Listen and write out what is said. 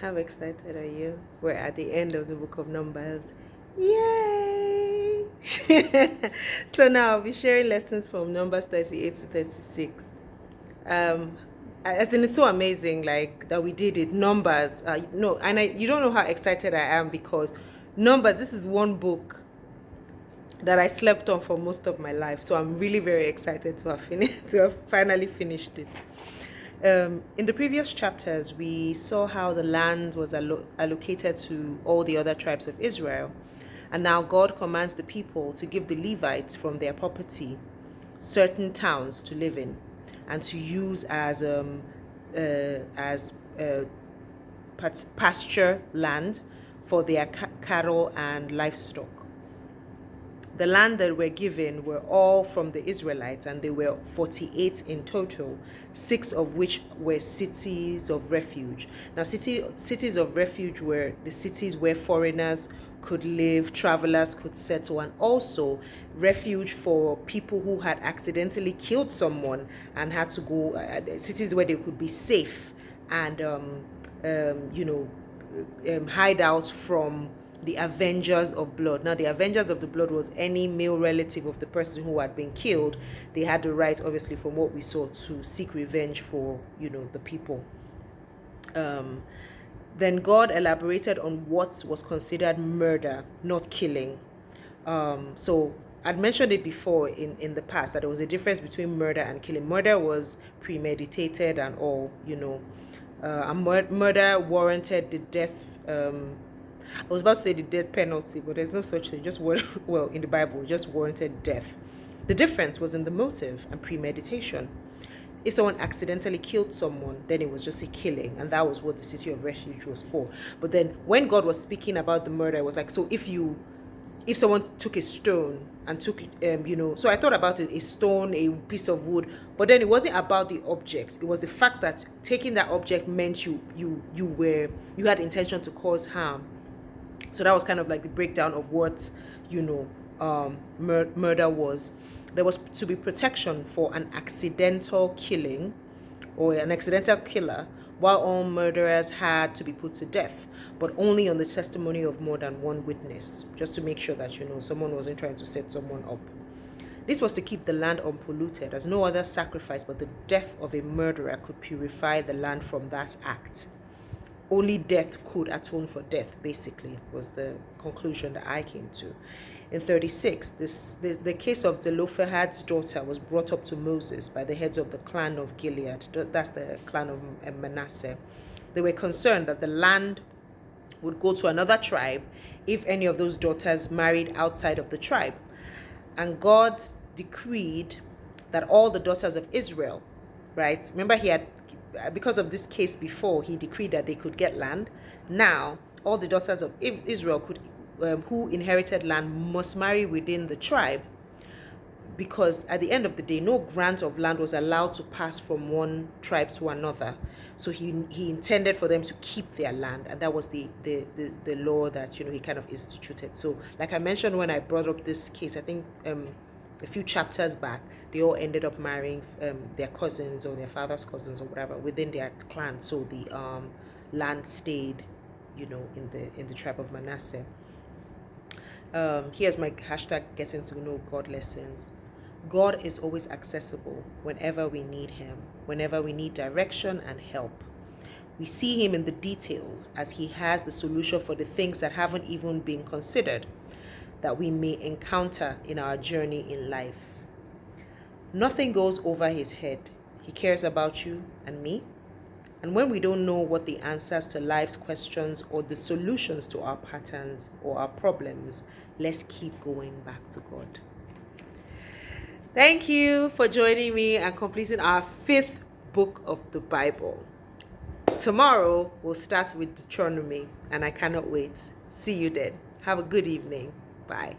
How excited are you? We're at the end of the book of Numbers. Yay! So now I'll be sharing lessons from Numbers 38 to 36. Um, as in, it's so amazing, like that we did it. Numbers, no, and you don't know how excited I am because Numbers. This is one book that I slept on for most of my life. So I'm really very excited to have finished, to have finally finished it. In the previous chapters, we saw how the land was allocated to all the other tribes of Israel. And now God commands the people to give the Levites from their property certain towns to live in and to use as pasture land for their cattle and livestock. The land that were given were all from the Israelites, and there were 48 in total, 6 of which were cities of refuge. Now, cities of refuge were the cities where foreigners could live, travelers could settle, and also refuge for people who had accidentally killed someone and had to go, cities where they could be safe and, hide out from the avengers of blood. Now, the avengers of the blood was any male relative of the person who had been killed. They had the right, obviously, from what we saw, to seek revenge for, the people. Then God elaborated on what was considered murder, not killing. So I'd mentioned it before in the past that there was a difference between murder and killing. Murder was premeditated and all, murder warranted the death. I was about to say the death penalty, but there's no such thing. Just in the Bible, just warranted death. The difference was in the motive and premeditation. If someone accidentally killed someone, then it was just a killing, and that was what the city of refuge was for. But then when God was speaking about the murder, it was like, so if someone took a stone and took, so I thought about it, a stone, a piece of wood, but then it wasn't about the objects. It was the fact that taking that object meant you had intention to cause harm. So that was kind of like the breakdown of what, murder was. There was to be protection for an accidental killing or an accidental killer, while all murderers had to be put to death, but only on the testimony of more than one witness, just to make sure that, someone wasn't trying to set someone up. This was to keep the land unpolluted, as no other sacrifice but the death of a murderer could purify the land from that act. Only death could atone for death, basically, was the conclusion that I came to. In 36, the case of Zelophehad's daughter was brought up to Moses by the heads of the clan of Gilead. That's the clan of Manasseh. They were concerned that the land would go to another tribe if any of those daughters married outside of the tribe. And God decreed that all the daughters of Israel, right? Remember, because of this case before, he decreed that they could get land. Now, all the daughters of Israel who inherited land must marry within the tribe, because at the end of the day, no grant of land was allowed to pass from one tribe to another. So he intended for them to keep their land, and that was the law that he kind of instituted. So, like I mentioned when I brought up this case, I think a few chapters back, they all ended up marrying their cousins or their father's cousins or whatever within their clan. So the land stayed, in the tribe of Manasseh. Here's my hashtag getting to know God lessons. God is always accessible whenever we need him, whenever we need direction and help. We see him in the details, as he has the solution for the things that haven't even been considered, that we may encounter in our journey in life. Nothing goes over his head. He cares about you and me. And when we don't know what the answers to life's questions or the solutions to our patterns or our problems, let's keep going back to God. Thank you for joining me and completing our 5th book of the Bible. Tomorrow, we'll start with Deuteronomy, and I cannot wait. See you then. Have a good evening. Bye.